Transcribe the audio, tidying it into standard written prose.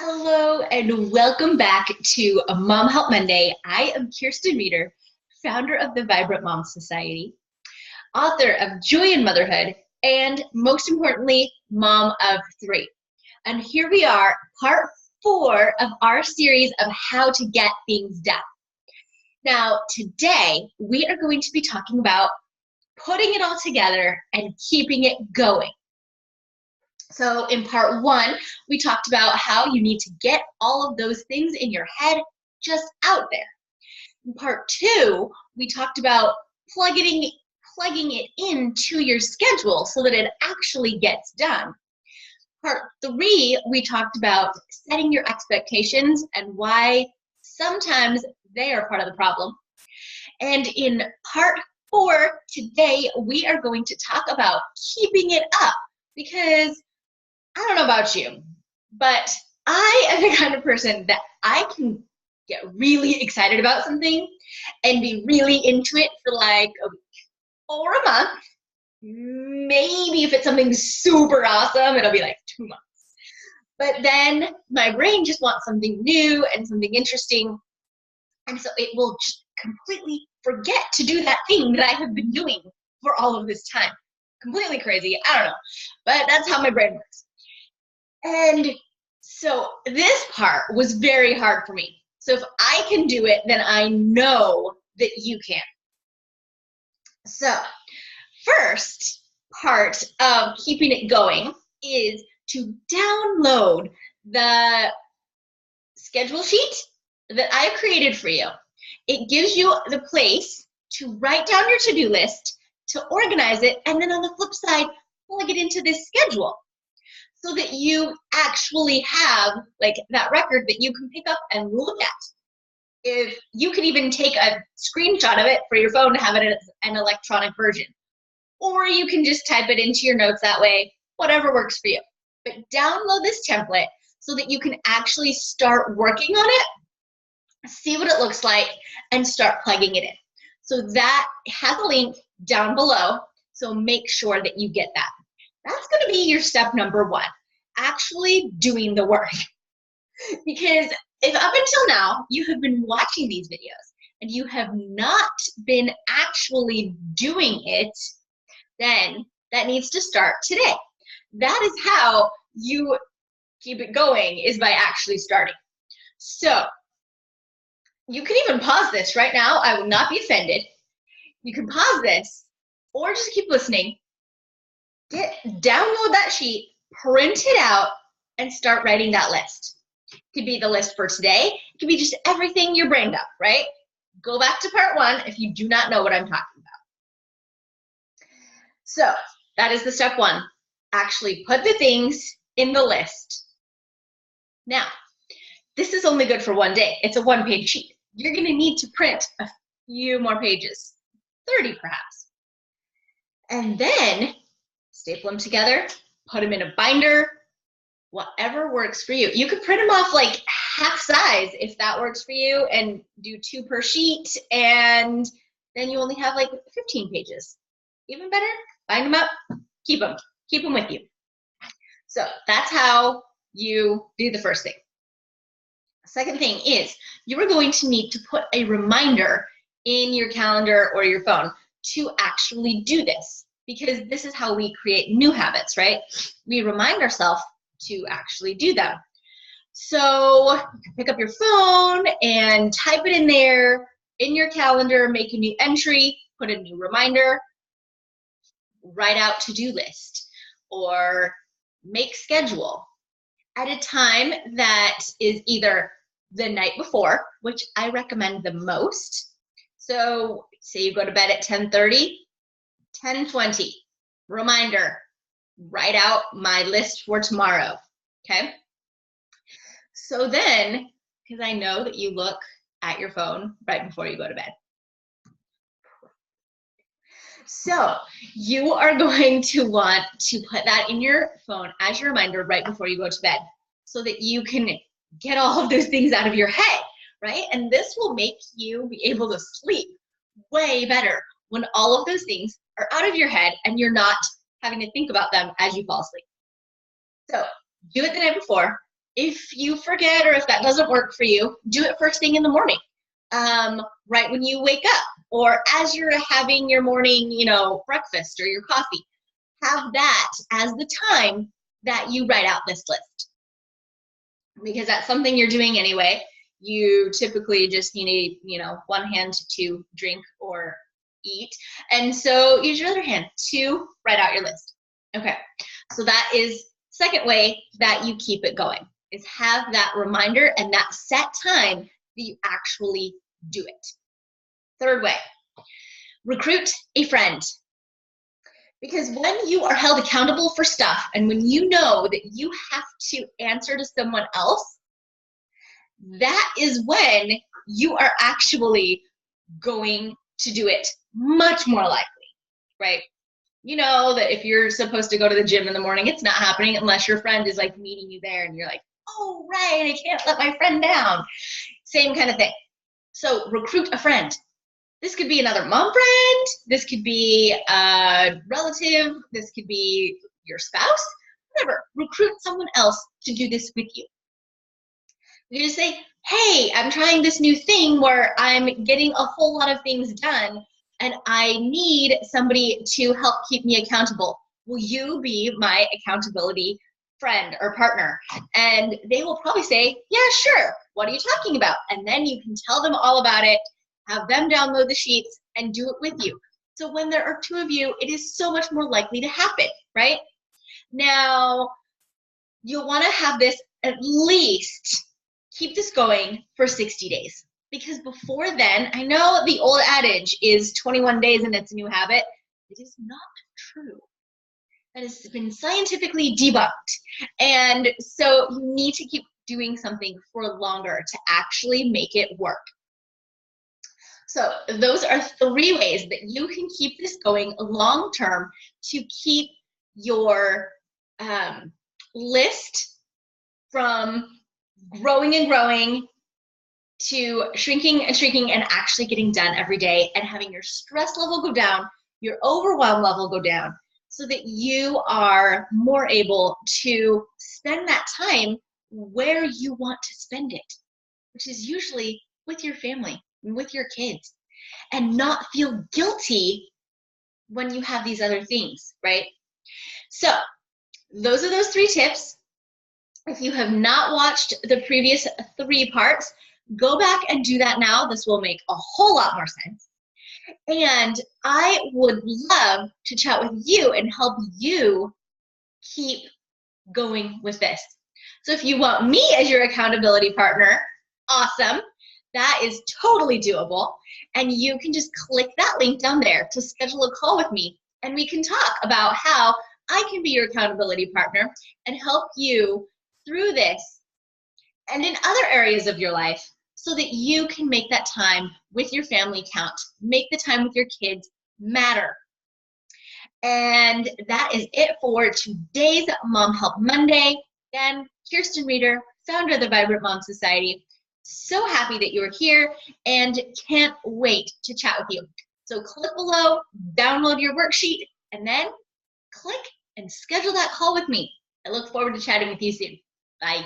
Hello and welcome back to Mom Help Monday. I am Kirsten Reeder, founder of the Vibrant Mom Society, author of Joy in Motherhood, and most importantly, mom of three. And here we are, part 4 of our series of how to get things done. Now, today we are going to be talking about putting it all together and keeping it going. So in part 1, we talked about how you need to get all of those things in your head just out there. In part 2, we talked about plugging it into your schedule so that it actually gets done. Part 3, we talked about setting your expectations and why sometimes they are part of the problem. And in part 4, today, we are going to talk about keeping it up because I don't know about you, but I am the kind of person that I can get really excited about something and be really into it for like a week or a month. Maybe if it's something super awesome, it'll be like 2 months. But then my brain just wants something new and something interesting. And so it will just completely forget to do that thing that I have been doing for all of this time. Completely crazy, I don't know. But that's how my brain works. And so this part was very hard for me. So if I can do it, then I know that you can. So first part of keeping it going is to download the schedule sheet that I created for you. It gives you the place to write down your to-do list, to organize it, and then on the flip side, plug it into this schedule, so that you actually have like that record that you can pick up and look at. If you can even take a screenshot of it for your phone to have it as an electronic version, or you can just type it into your notes that way, whatever works for you. But download this template so that you can actually start working on it, see what it looks like, and start plugging it in. So that has a link down below, so make sure that you get that. That's going to be your step number 1, actually doing the work. Because if up until now you have been watching these videos and you have not been actually doing it, then that needs to start today. That is how you keep it going, is by actually starting. So you can even pause this right now. I will not be offended. You can pause this or just keep listening. Download that sheet, print it out, and start writing that list. It could be the list for today. It could be just everything you're brained up, right? Go back to part 1 if you do not know what I'm talking about. So that is the step 1. Actually put the things in the list. Now, this is only good for one day. It's a 1-page sheet. You're going to need to print a few more pages, 30 perhaps. And then staple them together, put them in a binder, whatever works for you. You could print them off like half size if that works for you, and do 2 per sheet, and then you only have like 15 pages. Even better, bind them up, keep them with you. So that's how you do the first thing. Second thing is you are going to need to put a reminder in your calendar or your phone to actually do this, because this is how we create new habits, right? We remind ourselves to actually do them. So you can pick up your phone and type it in there in your calendar, make a new entry, put a new reminder, write out to-do list, or make schedule at a time that is either the night before, which I recommend the most. So say you go to bed at 10:30, 10:20, reminder, write out my list for tomorrow, okay? So then, because I know that you look at your phone right before you go to bed. So you are going to want to put that in your phone as your reminder right before you go to bed, so that you can get all of those things out of your head, right? And this will make you be able to sleep way better when all of those things are out of your head and you're not having to think about them as you fall asleep. So do it the night before, If you forget or if that doesn't work for you, do it first thing in the morning, right when you wake up, or as you're having your morning, breakfast or your coffee. Have that as the time that you write out this list, because that's something you're doing anyway. You typically just need, one hand to drink or eat, and so use your other hand to write out your list. Okay, so that is second way that you keep it going, is have that reminder and that set time that you actually do it. Third way, recruit a friend. Because when you are held accountable for stuff and when you know that you have to answer to someone else, that is when you are actually going to do it much more likely, right? You know that if you're supposed to go to the gym in the morning, it's not happening unless your friend is like meeting you there and you're like, oh, right, I can't let my friend down. Same kind of thing. So recruit a friend. This could be another mom friend. This could be a relative. This could be your spouse, whatever. Recruit someone else to do this with you. You just say, hey, I'm trying this new thing where I'm getting a whole lot of things done and I need somebody to help keep me accountable. Will you be my accountability friend or partner? And they will probably say, yeah, sure. What are you talking about? And then you can tell them all about it, have them download the sheets and do it with you. So when there are two of you, it is so much more likely to happen, right? Now, you'll want to have this at least, keep this going for 60 days. Because before then, I know the old adage is 21 days and it's a new habit. It is not true. That has been scientifically debunked. And so you need to keep doing something for longer to actually make it work. So those are 3 ways that you can keep this going long term to keep your list from growing and growing to shrinking and shrinking and actually getting done every day, and having your stress level go down, your overwhelm level go down, so that you are more able to spend that time where you want to spend it, which is usually with your family and with your kids, and not feel guilty when you have these other things, right? So those are those 3 tips. If you have not watched the previous 3 parts, go back and do that now. This will make a whole lot more sense. And I would love to chat with you and help you keep going with this. So if you want me as your accountability partner, awesome. That is totally doable. And you can just click that link down there to schedule a call with me. And we can talk about how I can be your accountability partner and help you through this and in other areas of your life, so that you can make that time with your family count, make the time with your kids matter. And that is it for today's Mom Help Monday. Again, Kirsten Reeder, founder of the Vibrant Mom Society. So happy that you are here and can't wait to chat with you. So click below, download your worksheet, and then click and schedule that call with me. I look forward to chatting with you soon. Bye.